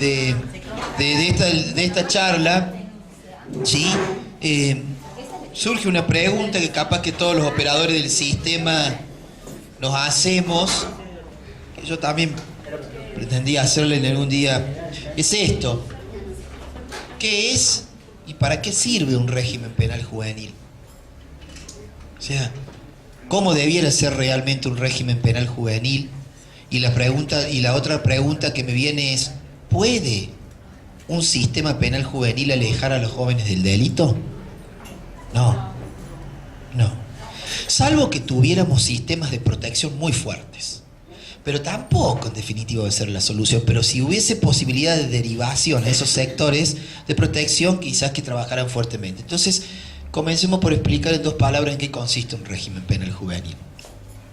de esta charla, ¿sí? Surge una pregunta que capaz que todos los operadores del sistema nos hacemos, que yo también pretendía hacerle en algún día. Es esto: ¿qué es y para qué sirve un régimen penal juvenil? O sea, ¿cómo debiera ser realmente un régimen penal juvenil? Y la otra pregunta que me viene es: ¿puede un sistema penal juvenil alejar a los jóvenes del delito? No, no. Salvo que tuviéramos sistemas de protección muy fuertes. Pero tampoco, en definitiva, va a ser la solución. Pero si hubiese posibilidad de derivación a esos sectores de protección, quizás que trabajaran fuertemente. Entonces, comencemos por explicar en dos palabras en qué consiste un régimen penal juvenil.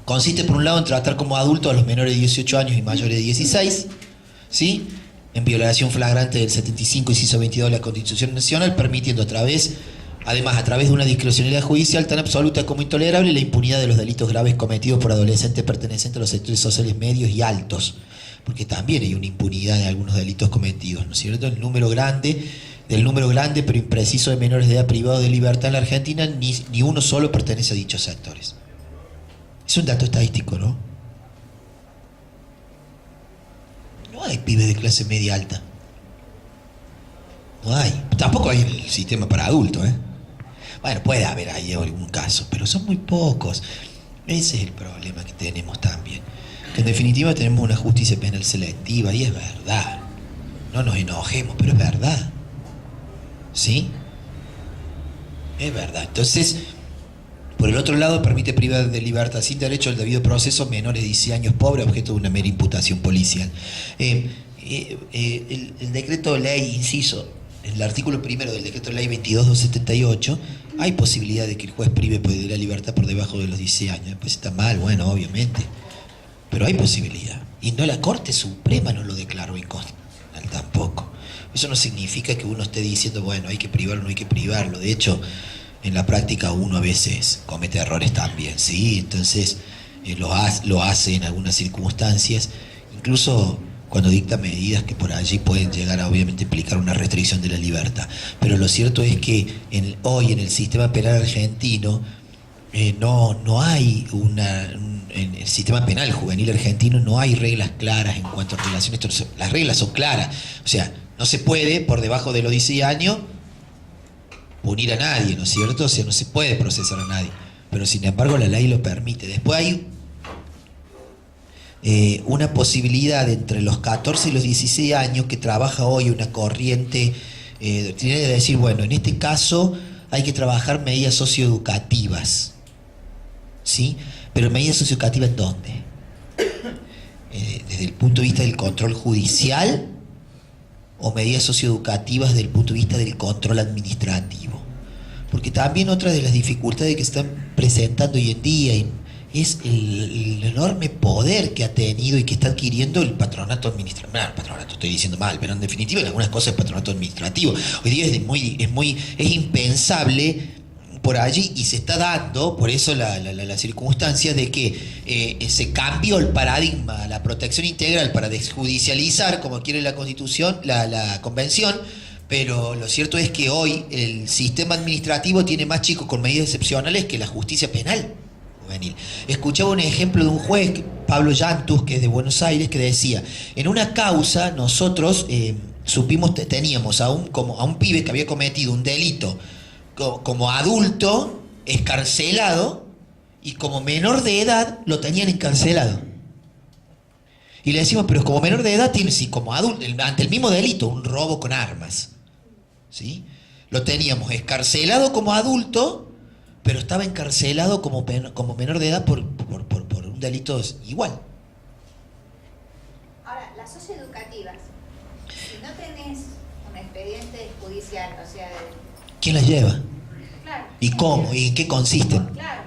Consiste, por un lado, en tratar como adultos a los menores de 18 años y mayores de 16, ¿sí? En violación flagrante del 75, inciso 22 de la Constitución Nacional, permitiendo además, a través de una discrecionalidad judicial tan absoluta como intolerable, la impunidad de los delitos graves cometidos por adolescentes pertenecientes a los sectores sociales medios y altos. Porque también hay una impunidad de algunos delitos cometidos, ¿no es cierto? Del número grande pero impreciso de menores de edad privados de libertad en la Argentina, ni uno solo pertenece a dichos sectores. Es un dato estadístico, ¿no? No hay pibes de clase media alta. No hay. Tampoco hay el sistema para adultos, ¿eh? Bueno, puede haber ahí algún caso, pero son muy pocos. Ese es el problema que tenemos también. Que en definitiva tenemos una justicia penal selectiva, y es verdad. No nos enojemos, pero es verdad. ¿Sí? Es verdad. Entonces, por el otro lado, permite privar de libertad sin derecho al debido proceso menores de 16 años pobres, objeto de una mera imputación policial. El decreto de ley, inciso, en el artículo primero del decreto de ley 22.278, hay posibilidad de que el juez prive de la libertad por debajo de los 16 años. Pues está mal, bueno, obviamente. Pero hay posibilidad. Y no, la Corte Suprema no lo declaró inconstitucional tampoco. Eso no significa que uno esté diciendo, bueno, hay que privarlo, no hay que privarlo. De hecho, en la práctica uno a veces comete errores también, ¿sí? Entonces lo hace en algunas circunstancias, incluso cuando dicta medidas que por allí pueden llegar a obviamente implicar una restricción de la libertad. Pero lo cierto es que hoy en el sistema penal argentino no hay en el sistema penal juvenil argentino no hay reglas claras en cuanto a relaciones. Las reglas son claras, o sea, no se puede por debajo de los 16 años punir a nadie, ¿no es cierto? O sea, no se puede procesar a nadie, pero sin embargo la ley lo permite. Después hay una posibilidad entre los 14 y los 16 años que trabaja hoy una corriente doctrinaria de decir, bueno, en este caso hay que trabajar medidas socioeducativas, ¿sí? Pero medidas socioeducativas ¿dónde? Desde el punto de vista del control judicial, o medidas socioeducativas desde el punto de vista del control administrativo. Porque también otra de las dificultades que están presentando hoy en día es el enorme poder que ha tenido y que está adquiriendo el patronato administrativo. El patronato estoy diciendo mal, pero en definitiva en algunas cosas el patronato administrativo. Hoy día es impensable por allí, y se está dando, por eso la circunstancia de que se cambió el paradigma, la protección integral para desjudicializar, como quiere la Constitución, la Convención, pero lo cierto es que hoy el sistema administrativo tiene más chicos con medidas excepcionales que la justicia penal juvenil. Escuchaba un ejemplo de un juez, Pablo Llantus, que es de Buenos Aires, que decía, en una causa nosotros teníamos a un pibe que había cometido un delito como adulto, escarcelado, y como menor de edad lo tenían encarcelado. Y le decimos, pero como menor de edad tiene, sí, como adulto, ante el mismo delito, un robo con armas, ¿sí? Lo teníamos escarcelado como adulto, pero estaba encarcelado como menor de edad por un delito igual. Ahora, las socioeducativas, si no tenés un expediente judicial, o sea... ¿Quién las lleva? Claro. ¿Y cómo? ¿Y en qué consisten? Claro.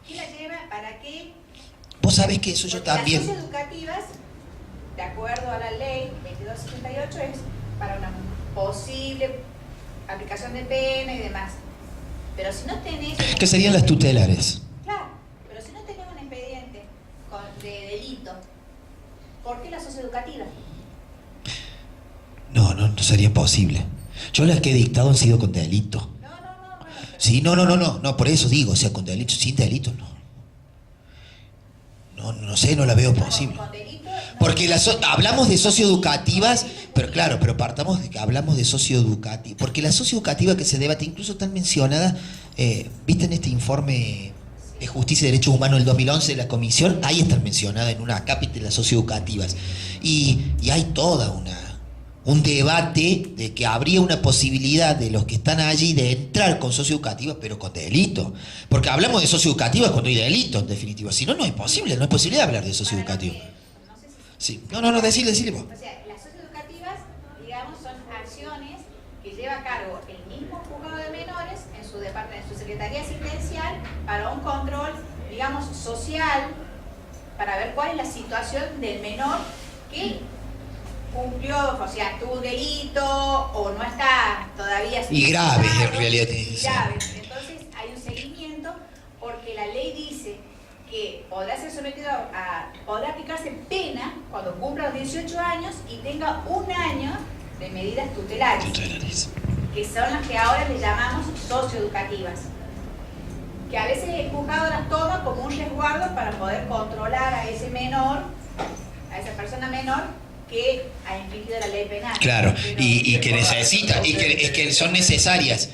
¿Quién las lleva? ¿Para qué? Vos sabés que eso yo Porque también... Las socioeducativas, de acuerdo a la ley 2278, es para una posible aplicación de pena y demás. Pero si no tenés... ¿Qué serían las tutelares? Claro, pero si no tenés un expediente de delito, ¿por qué la socioeducativa? no sería posible. Yo las que he dictado han sido con delito. Sí, no, por eso digo, o sea, con delito, sin delito, no. No sé, no la veo posible. Porque hablamos de socioeducativas, pero claro, pero partamos de que hablamos de socioeducativas. Porque la socioeducativa que se debate, incluso tan mencionada, viste en este informe de Justicia y Derechos Humanos del 2011 de la Comisión, ahí están mencionadas en una acápite de las socioeducativas. Y hay toda un debate de que habría una posibilidad de los que están allí de entrar con socioeducativas, pero con delito. Porque hablamos de socioeducativas cuando hay delito, en definitiva. Si no, no es posible, no es posible hablar de socioeducativas. Sí. No, decile vos. O sea, las socioeducativas, digamos, son acciones que lleva a cargo el mismo juzgado de menores en su departamento, en su secretaría asistencial, para un control, digamos, social, para ver cuál es la situación del menor que cumplió, o sea, tuvo un delito o no está todavía... Y graves, en realidad. Graves. Entonces hay un seguimiento porque la ley dice que podrá ser sometido podrá aplicarse pena cuando cumpla los 18 años y tenga un año de medidas tutelares. Que son las que ahora le llamamos socioeducativas. Que a veces el juzgado las toma como un resguardo para poder controlar a ese menor, a esa persona menor, que ha infringido la ley penal. Claro, y que necesita, y que es que son necesarias.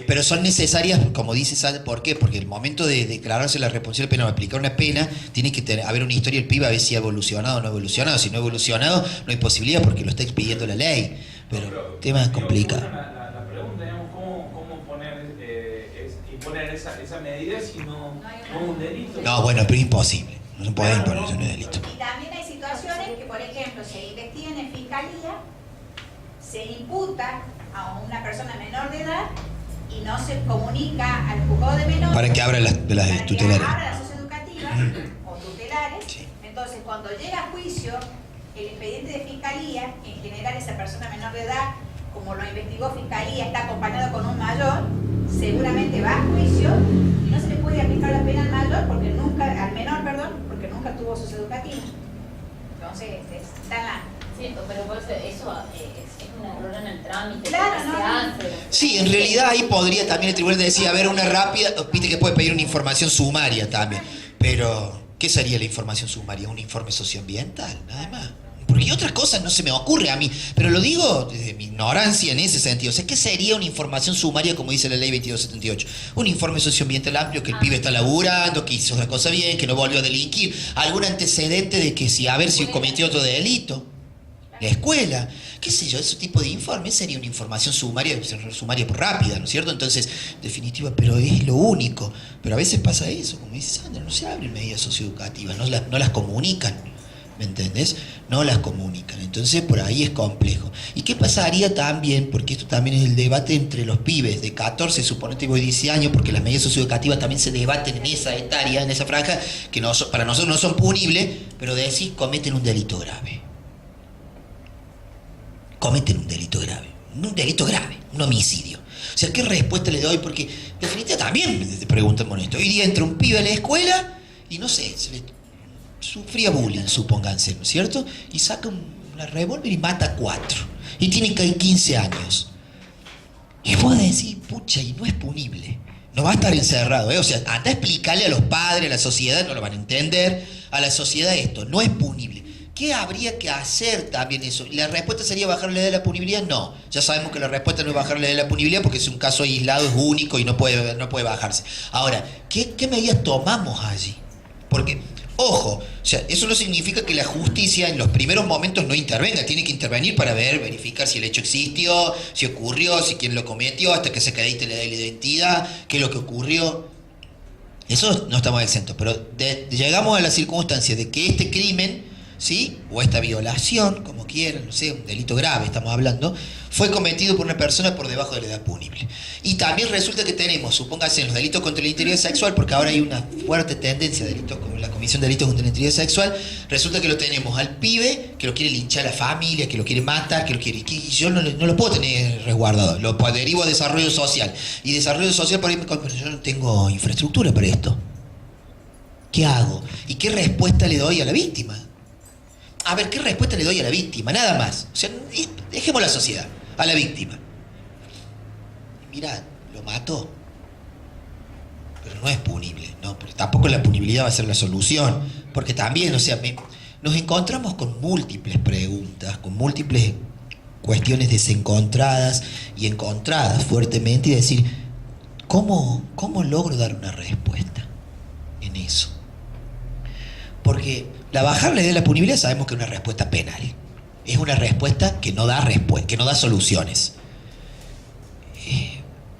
Pero son necesarias, como dice, ¿sabe por qué? Porque el momento de declararse la responsabilidad penal o aplicar una pena, tiene que haber una historia del pibe a ver si ha evolucionado o no ha evolucionado. Si no ha evolucionado, no hay posibilidad porque lo está expidiendo la ley. Pero el tema es complicado. La pregunta, digamos, ¿cómo imponer esa medida si no es un delito? No, bueno, pero es imposible. No se puede imponer ese delito. Y también hay situaciones que, por ejemplo, se investigan en fiscalía, se imputa a una persona menor de edad y no se comunica al juzgado de menores para que abra las tutelares. Que abra las socioeducativas o tutelares. Sí. Entonces, cuando llega a juicio el expediente de fiscalía, en general esa persona menor de edad, como lo investigó fiscalía, está acompañado con un mayor, seguramente va a juicio y no se le puede aplicar la pena al menor porque nunca tuvo socioeducativa. Entonces, está en la... Sí, pero por eso es un error en el trámite. Claro, se hace. Sí, en realidad ahí podría también el tribunal decir, a ver, una rápida, viste que puede pedir una información sumaria también, pero ¿qué sería la información sumaria? ¿Un informe socioambiental? Nada más. Porque otras cosas no se me ocurre a mí, pero lo digo desde mi ignorancia en ese sentido. O sea, ¿qué sería una información sumaria como dice la ley 2278? Un informe socioambiental amplio que el pibe está laburando, que hizo una cosa bien, que no volvió a delinquir, algún antecedente de que si a ver si cometió otro delito. La escuela, qué sé yo, ese tipo de informe sería una información sumaria rápida, ¿no es cierto? Entonces, definitiva, pero es lo único. Pero a veces pasa eso, como dice Sandra, no se abren medidas socioeducativas, no las comunican, ¿me entendés? No las comunican, entonces por ahí es complejo. ¿Y qué pasaría también? Porque esto también es el debate entre los pibes de 14, suponete voy 10 años, porque las medidas socioeducativas también se debaten en esa etaria, en esa franja, que para nosotros no son punibles, pero decís cometen un delito grave. Cometen un delito grave, un homicidio. O sea, ¿qué respuesta le doy? Porque, definitivamente, también te preguntamos esto. Hoy día entra un pibe a la escuela y no sé, sufría bullying, supónganse, ¿no es cierto? Y saca una revólver y mata a 4. Y tiene 15 años. Y vos decís, pucha, y no es punible. No va a estar encerrado, ¿eh? O sea, anda a explicarle a los padres, a la sociedad, no lo van a entender, a la sociedad esto, no es punible. ¿Qué habría que hacer también eso? ¿La respuesta sería bajar la edad de la punibilidad? No. Ya sabemos que la respuesta no es bajar la edad de la punibilidad porque es un caso aislado, es único y no puede bajarse. Ahora, ¿qué medidas tomamos allí? Porque, ojo, o sea, eso no significa que la justicia en los primeros momentos no intervenga. Tiene que intervenir para verificar si el hecho existió, si ocurrió, si quién lo cometió, hasta que se acredite la edad y la identidad, qué es lo que ocurrió. Eso no estamos exentos, pero llegamos a la circunstancia de que este crimen, ¿sí? O esta violación, como quieran, no sé, un delito grave estamos hablando, fue cometido por una persona por debajo de la edad punible. Y también resulta que tenemos, supóngase, en los delitos contra la integridad sexual, porque ahora hay una fuerte tendencia de delitos como la Comisión de Delitos contra la Integridad Sexual, resulta que lo tenemos al pibe que lo quiere linchar a la familia, que lo quiere matar, que yo no lo puedo tener resguardado, lo derivo a desarrollo social. Y desarrollo social, por ahí pero yo no tengo infraestructura para esto. ¿Qué hago? ¿Y qué respuesta le doy a la víctima? a ver, ¿qué respuesta le doy a la víctima? Nada más. O sea, dejemos la sociedad, a la víctima. Mira, lo mató. Pero no es punible, ¿no? Pero tampoco la punibilidad va a ser la solución. Porque también, o sea, nos encontramos con múltiples preguntas, con múltiples cuestiones desencontradas y encontradas fuertemente, y decir, ¿cómo logro dar una respuesta en eso? Porque la bajarle de la punibilidad sabemos que es una respuesta penal. Es una respuesta que no da que no da soluciones.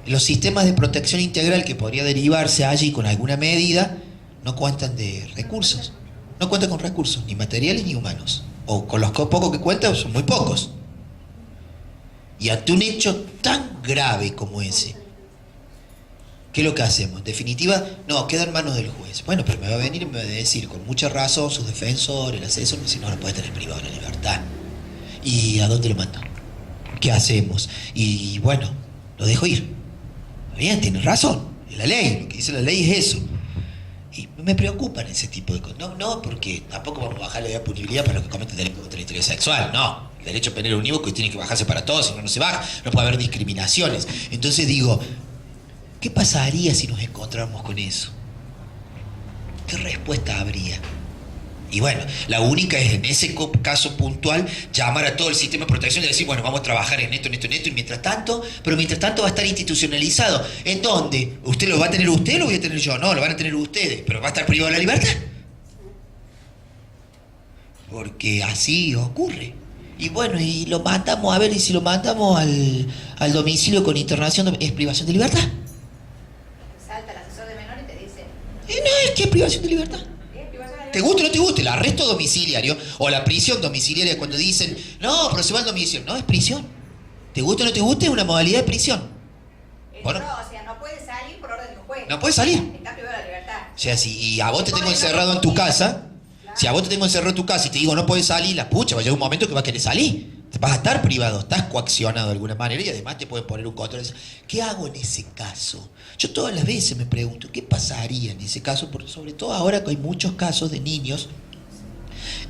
Los sistemas de protección integral que podría derivarse allí con alguna medida no cuentan de recursos. No cuentan con recursos, ni materiales ni humanos. O con los pocos que cuentan son muy pocos. Y ante un hecho tan grave como ese, ¿qué es lo que hacemos? En definitiva, no, queda en manos del juez. Bueno, pero me va a venir y me va a decir con mucha razón sus defensores, el asesor, si no, lo puede tener privado de la libertad. ¿Y a dónde lo mando? ¿Qué hacemos? Y bueno, lo dejo ir. Bien, tiene razón. Es la ley, lo que dice la ley es eso. Y me preocupan ese tipo de cosas. No, porque tampoco vamos a bajarle la punibilidad para los que cometen delitos contra la integridad sexual. No, el derecho penal unívoco tiene que bajarse para todos, si no, no se baja. No puede haber discriminaciones. Entonces digo, ¿qué pasaría si nos encontráramos con eso? ¿Qué respuesta habría? Y bueno, la única es en ese caso puntual llamar a todo el sistema de protección y decir, bueno, vamos a trabajar en esto, y mientras tanto va a estar institucionalizado. ¿En dónde? ¿Usted lo va a tener usted o lo voy a tener yo? No, lo van a tener ustedes, pero va a estar privado de la libertad. Porque así ocurre. Y bueno, y lo mandamos, a ver, y si lo mandamos al domicilio con internación, ¿es privación de libertad? Salta el asesor de menor y te dice... No, es que es privación de libertad. ¿Te gusta o no te gusta? El arresto domiciliario o la prisión domiciliaria, cuando dicen, no, pero se va al domicilio. No, es prisión. ¿Te gusta o no te gusta? Es una modalidad de prisión. Bueno, no, o sea, no puede salir por orden de un juez. No puede salir. Está privado de la libertad. O sea, si a vos te tengo encerrado en tu casa, si a vos te tengo encerrado en tu casa y te digo no puedes salir, la pucha, va a llegar un momento que vas a querer salir. Vas a estar privado, estás coaccionado de alguna manera y además te pueden poner un control. ¿Qué hago en ese caso? Yo todas las veces me pregunto, ¿qué pasaría en ese caso? Porque sobre todo ahora que hay muchos casos de niños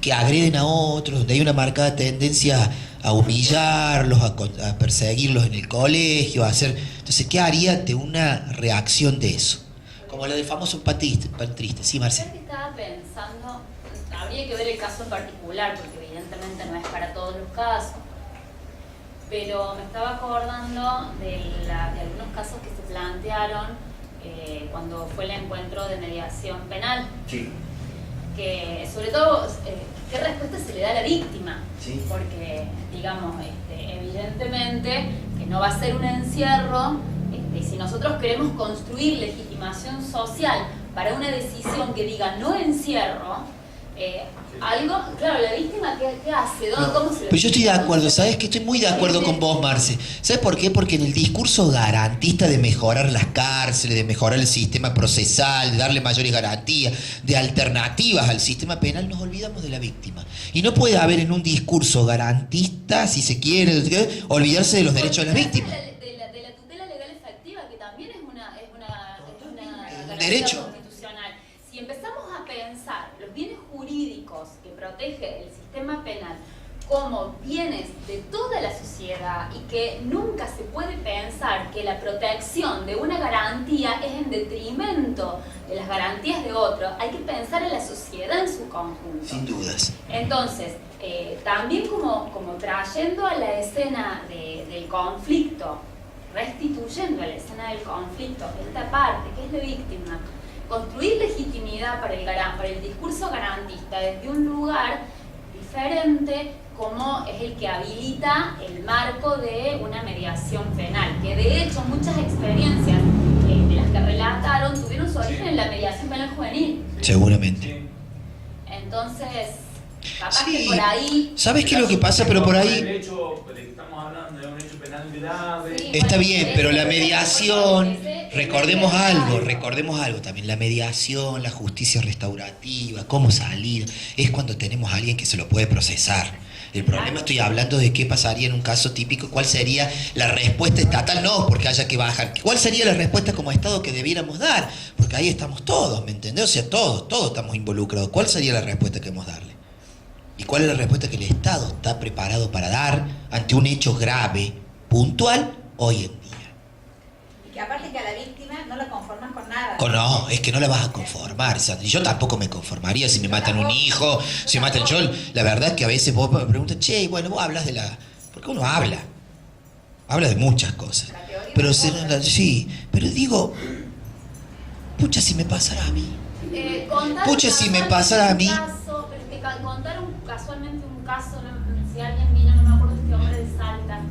que agreden a otros, donde hay una marcada tendencia a humillarlos, a perseguirlos en el colegio, a hacer... Entonces, ¿qué haría ante una reacción de eso? Como la del famoso pan triste. Sí, Marcelo. Yo estaba pensando, habría que ver el caso en particular, porque evidentemente no es para todos los casos, pero me estaba acordando de algunos casos que se plantearon cuando fue el encuentro de mediación penal. Sí. Que sobre todo, ¿qué respuesta se le da a la víctima? Sí. Porque, digamos, evidentemente que no va a ser un encierro, y si nosotros queremos construir legitimación social para una decisión que diga no encierro, claro, la víctima, ¿qué hace? ¿Cómo se lo Pero yo estoy de acuerdo, ¿sabes? Que estoy muy de acuerdo con vos, Marce. ¿Sabes por qué? Porque en el discurso garantista de mejorar las cárceles, de mejorar el sistema procesal, de darle mayores garantías, de alternativas al sistema penal, nos olvidamos de la víctima. Y no puede haber en un discurso garantista, si se quiere, olvidarse de los derechos de las víctimas. De la tutela legal efectiva, que también es una derecho constitucional. Si empezamos a pensar los bienes jurídicos que protege el sistema penal como bienes de toda la sociedad y que nunca se puede pensar que la protección de una garantía es en detrimento de las garantías de otro, hay que pensar en la sociedad en su conjunto. Sin dudas. Entonces, también como trayendo a la escena del conflicto, restituyendo a la escena del conflicto esta parte que es la víctima, construir legitimidad para el discurso garantista desde un lugar diferente como es el que habilita el marco de una mediación penal, que de hecho muchas experiencias de las que relataron tuvieron su origen en la mediación penal juvenil. Seguramente. Entonces, capaz que por ahí... ¿Sabes qué es lo que pasa? Pero por ahí... Estamos hablando de un hecho penal grave. Sí, Está bueno, bien, pero la mediación, recordemos algo algo también, la mediación, la justicia restaurativa, cómo salir, es cuando tenemos a alguien que se lo puede procesar. El problema, estoy hablando de qué pasaría en un caso típico, cuál sería la respuesta estatal, no porque haya que bajar, cuál sería la respuesta como Estado que debiéramos dar, porque ahí estamos todos, ¿me entendés? O sea, todos estamos involucrados, ¿cuál sería la respuesta que debemos darle? ¿Y cuál es la respuesta que el Estado está preparado para dar ante un hecho grave, puntual, hoy en día? Y que aparte que a la víctima no la conformas con nada. No, es que no la vas a conformar, Sandra. Y yo tampoco me conformaría si me matan un hijo, si me matan yo. La verdad es que a veces vos me preguntas, che, bueno, vos hablas de la... Porque uno habla de muchas cosas. Pero sí, pero digo, pucha si me pasara a mí. Pucha si me pasara a mí. Contaron casualmente un caso, si alguien vino, no me acuerdo, este hombre de Salta,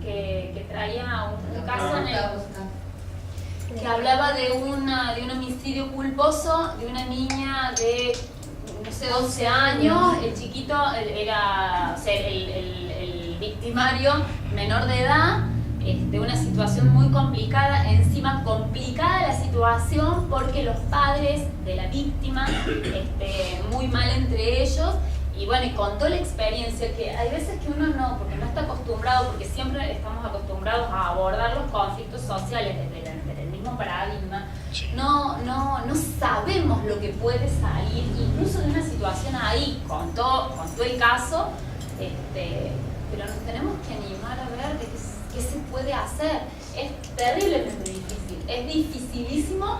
que traía un caso en el, que hablaba de un homicidio culposo de una niña de, no sé, 12 años, el chiquito era, o sea, el victimario menor de edad, de una situación muy complicada, encima complicada la situación porque los padres de la víctima, muy mal entre ellos, y bueno, y contó la experiencia que hay veces que uno no, porque no está acostumbrado, porque siempre estamos acostumbrados a abordar los conflictos sociales desde el mismo paradigma, sí. No sabemos lo que puede salir, incluso de una situación ahí, contó el caso, pero nos tenemos que animar a ver de qué se puede hacer. Es terriblemente difícil, es dificilísimo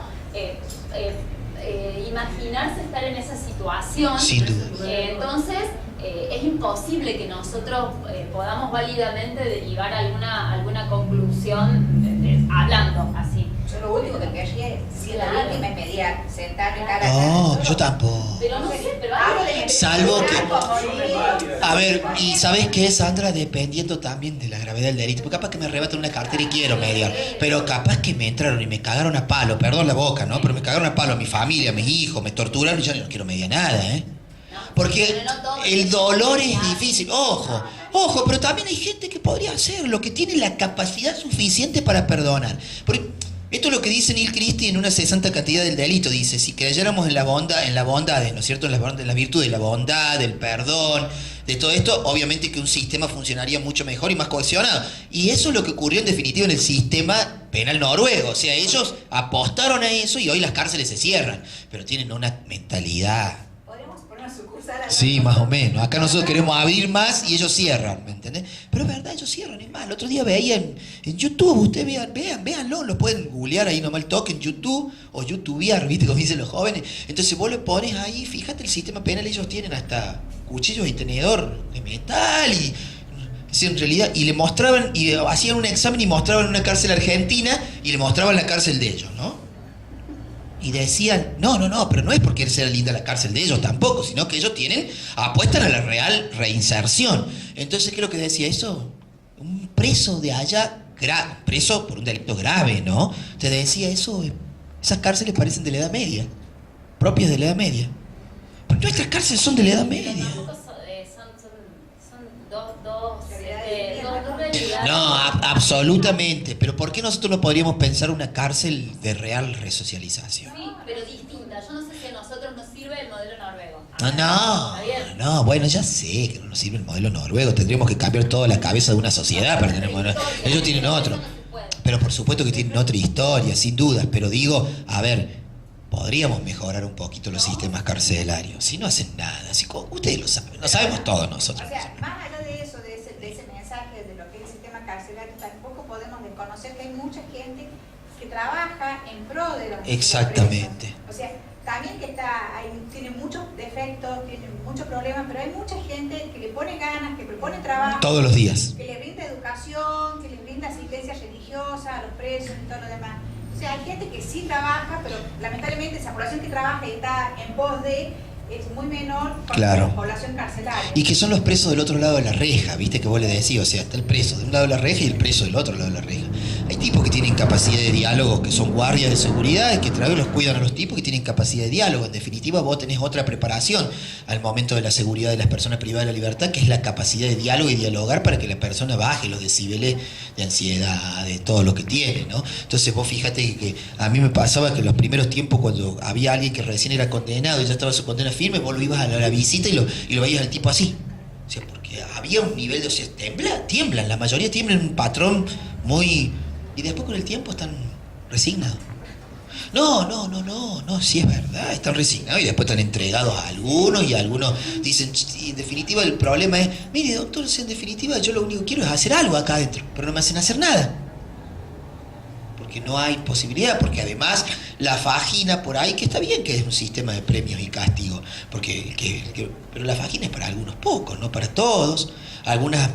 imaginarse estar en esa situación. Sin duda. Entonces, es imposible que nosotros podamos válidamente derivar alguna conclusión hablando así. Yo lo único que quería es, si la víctima me pedía sentarme cara a cara. No, yo tampoco. Pero no sé, pero salvo que... A ver, y ¿sabes qué, Sandra? Dependiendo también de la gravedad del delito. Porque capaz que me arrebatan una cartera y quiero mediar. Pero capaz que me entraron y me cagaron a palo. Perdón la boca, ¿no? Pero me cagaron a palo a mi familia, a mis hijos. Me torturaron y yo no quiero mediar nada, ¿eh? Porque el dolor es difícil. Ojo, pero también hay gente que podría hacerlo, que tiene la capacidad suficiente para perdonar. Porque esto es lo que dice Neil Christie en una 60 cantidad del delito. Dice, si creyéramos en la bondad, ¿no es cierto? En la virtud de la bondad, del perdón, de todo esto, obviamente que un sistema funcionaría mucho mejor y más cohesionado. Y eso es lo que ocurrió en definitiva en el sistema penal noruego. O sea, ellos apostaron a eso y hoy las cárceles se cierran. Pero tienen una mentalidad... Sí, más o menos. Acá nosotros queremos abrir más y ellos cierran, ¿me entendés? Pero es verdad, ellos cierran. Es más, el otro día veía en YouTube, ustedes véanlo, lo pueden googlear ahí nomás el toque en YouTube o youtubear, ¿viste? Como dicen los jóvenes. Entonces vos le pones ahí, fíjate el sistema penal, ellos tienen hasta cuchillos y tenedor de metal y... Sí, en realidad, y le mostraban, y hacían un examen y mostraban una cárcel argentina y le mostraban la cárcel de ellos, ¿no? Y decían, no, pero no es porque sea linda la cárcel de ellos tampoco, sino que ellos apuestan a la real reinserción. Entonces, ¿qué es lo que decía eso? Un preso de allá, preso por un delito grave, ¿no? Te decía eso, esas cárceles parecen de la Edad Media, propias de la Edad Media. Pero nuestras cárceles son de la Edad Media. No, absolutamente. Pero ¿por qué nosotros no podríamos pensar una cárcel de real resocialización? Sí, pero distinta. Yo no sé si a nosotros nos sirve el modelo noruego. No, bueno, ya sé que no nos sirve el modelo noruego. Tendríamos que cambiar toda la cabeza de una sociedad para tener modelo. Ellos tienen otro. Pero por supuesto que tienen otra historia, sin dudas. Pero digo, a ver, podríamos mejorar un poquito los sistemas carcelarios. Si no hacen nada, si, ustedes lo saben, lo sabemos todos nosotros. O sea, más allá de eso, de ese mensaje de lo que es el sistema carcelario, tampoco podemos desconocer que hay mucha gente que trabaja en pro de los... Exactamente. O sea, también que tiene muchos defectos, tiene muchos problemas, pero hay mucha gente que le pone ganas, que propone trabajo. Todos los días. Que le brinda educación, que le brinda asistencia religiosa a los presos y todo lo demás. O sea, hay gente que sí trabaja, pero lamentablemente esa población que trabaja y está en pos de es muy menor con la población carcelaria. Y que son los presos del otro lado de la reja, viste que vos le decís, o sea, está el preso de un lado de la reja y el preso del otro lado de la reja. Hay tipos que tienen capacidad de diálogo, que son guardias de seguridad, que los cuidan a los tipos que tienen capacidad de diálogo. En definitiva, vos tenés otra preparación al momento de la seguridad de las personas privadas de la libertad, que es la capacidad de diálogo y dialogar para que la persona baje los decibeles de ansiedad, de todo lo que tiene, ¿no? Entonces vos fíjate que a mí me pasaba que en los primeros tiempos, cuando había alguien que recién era condenado y ya estaba su condena firme, vos lo ibas a la visita y lo veías al tipo así. O sea, porque había un nivel de... O sea, tiemblan, la mayoría tiemblan un patrón muy... Y después con el tiempo están resignados. No, sí es verdad, están resignados y después están entregados a algunos y algunos dicen, en definitiva el problema es, mire doctor, en definitiva yo lo único que quiero es hacer algo acá adentro, pero no me hacen hacer nada. Porque no hay posibilidad, porque además la fajina por ahí, que está bien que es un sistema de premios y castigos, pero la fajina es para algunos pocos, no para todos. Algunas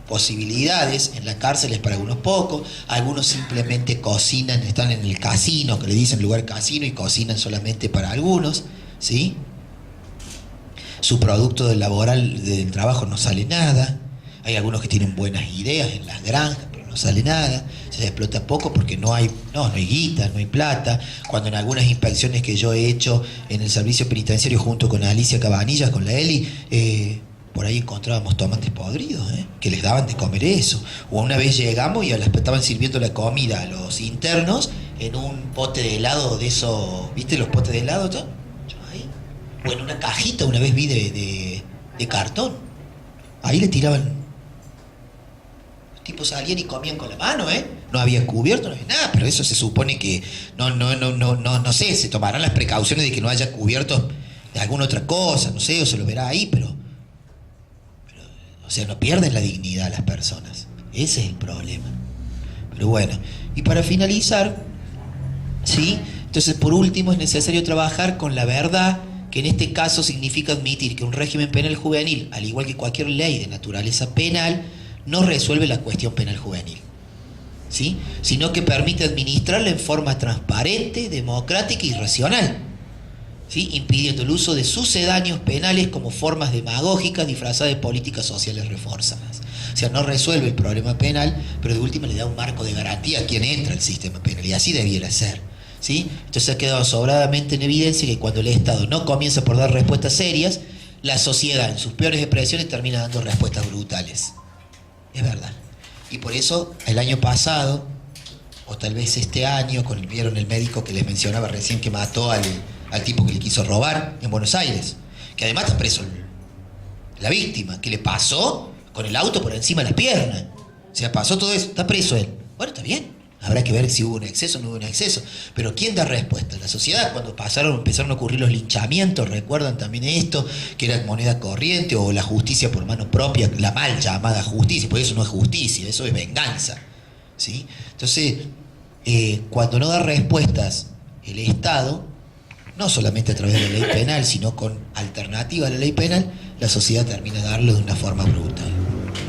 posibilidades en la cárcel es para algunos pocos, algunos simplemente cocinan, están en el casino, que le dicen lugar casino, y cocinan solamente para algunos, ¿sí? Su producto del laboral, del trabajo, no sale nada. Hay algunos que tienen buenas ideas en las granjas, pero no sale nada. Se explota poco porque no hay guita, no hay plata. Cuando en algunas inspecciones que yo he hecho en el servicio penitenciario junto con Alicia Cabanillas, con la Eli, por ahí encontrábamos tomates podridos, que les daban de comer eso. O una vez llegamos y estaban sirviendo la comida a los internos en un pote de helado de esos, ¿viste los potes de helado? Yo ahí, o en una cajita, una vez vi de cartón. Ahí le tiraban. Los tipos salían y comían con la mano, No había cubierto, no había nada, pero eso se supone que no sé, se tomarán las precauciones de que no haya cubiertos de alguna otra cosa, no sé, o se lo verá ahí, pero o sea, no pierden la dignidad las personas. Ese es el problema. Pero bueno, y para finalizar, ¿sí? Entonces, por último, es necesario trabajar con la verdad, que en este caso significa admitir que un régimen penal juvenil, al igual que cualquier ley de naturaleza penal, no resuelve la cuestión penal juvenil, ¿sí? Sino que permite administrarla en forma transparente, democrática y racional, ¿sí? Impidiendo el uso de sucedáneos penales como formas demagógicas disfrazadas de políticas sociales reforzadas. O sea, no resuelve el problema penal, pero de última le da un marco de garantía a quien entra al sistema penal, y así debiera ser, ¿sí? Entonces ha quedado sobradamente en evidencia que cuando el Estado no comienza por dar respuestas serias, la sociedad en sus peores expresiones termina dando respuestas brutales. Es verdad. Y por eso el año pasado, o tal vez este año, vieron el médico que les mencionaba recién que mató al tipo que le quiso robar en Buenos Aires, que además está preso la víctima, que le pasó con el auto por encima de la pierna. O sea, pasó todo eso, está preso él. Bueno, está bien, habrá que ver si hubo un exceso o no hubo un exceso, pero ¿quién da respuesta? La sociedad. Cuando empezaron a ocurrir los linchamientos, recuerdan también esto, que era moneda corriente, o la justicia por mano propia, la mal llamada justicia, porque eso no es justicia, eso es venganza, ¿sí? Entonces, cuando no da respuestas el Estado, no solamente a través de la ley penal, sino con alternativa a la ley penal, la sociedad termina de darlo de una forma brutal.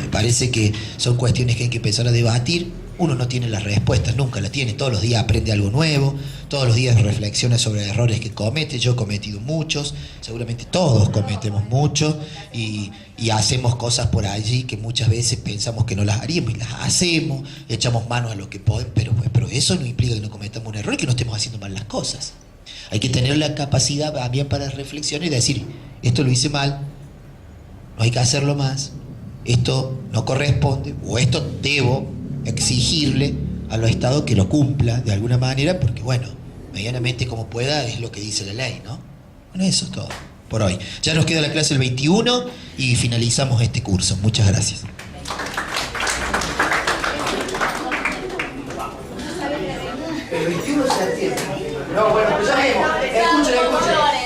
Me parece que son cuestiones que hay que empezar a debatir. Uno no tiene las respuestas, nunca las tiene. Todos los días aprende algo nuevo, todos los días reflexiona sobre errores que comete. Yo he cometido muchos, seguramente todos cometemos muchos, y hacemos cosas por allí que muchas veces pensamos que no las haríamos y las hacemos, echamos manos a lo que podemos, pero eso no implica que no cometamos un error y que no estemos haciendo mal las cosas. Hay que tener la capacidad también para reflexionar y decir, esto lo hice mal, no hay que hacerlo más, esto no corresponde, o esto debo exigirle a los estados que lo cumpla de alguna manera, porque bueno, medianamente como pueda es lo que dice la ley, ¿no? Bueno, eso es todo por hoy. Ya nos queda la clase el 21 y finalizamos este curso. Muchas gracias. El 21 se atiende. No, bueno, pues ya vemos. Escuchen.